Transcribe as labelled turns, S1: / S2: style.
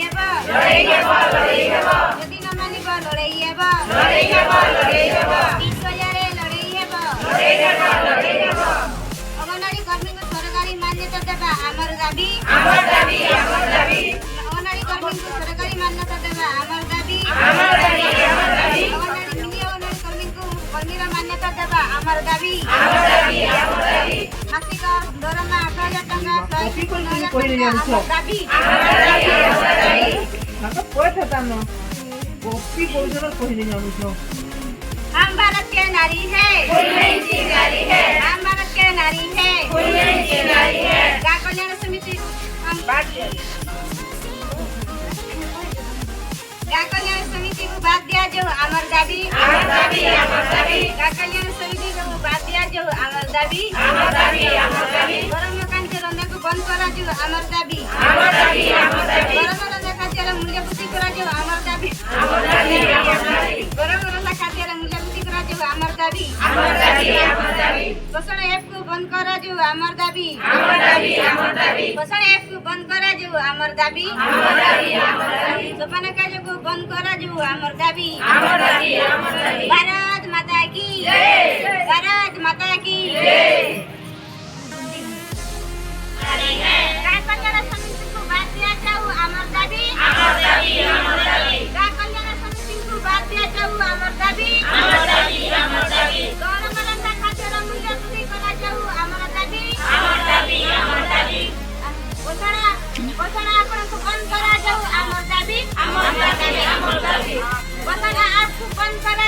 S1: हेब यदि न मानिब लड़ाई हेब विश्वरे लड़ाई हेब अंगनवाड़ी कर्मी को सरकारी मान्यता देबा आमर दाबी अंगनवाड़ी कर्मी को सरकारी मान्यता देबा आमर दाबी अंगनवाड़ी कर्मी को कर्मीर मान्यता देबा आमर दाबी मासिक दरमा 8,000 टंका दाबी हम भारत के नारी है हम भारत के नारी है गाँव कल्याण समिति गाँव कल्याण समिति को बात दिया जो अमर दाबी गाँव कल्याण समिति को बात दिया जो अमर दाबी गरम मकान के रंधा को बंद करा जो अमर दाबी गरम रंधा खाद्य मूल्य वृद्धि करा जो अमर दाबी गरम रंधा खाद्य मूल्य वृद्धि करा जो अमर दाबी पोषण ऐप को बंद करा जो अमर दाबी पोषण ऐप को बंद करा जो अमर दाबी सोपान कार्य को बंद करा जो अमर दाबी भारत माता की भारत माता की गाँव कल्याण समिति को बात दिया जाओ अमर दाबी गाँव कल्याण समिति को बात दिया जाओ अमर दाबी गौरव रंधा खाद्य मूल्य वृद्धि करा जाओ अमर दाबी पोषण आपण को बंद करा जाओ अमर दाबी पोषण आप को बंद करा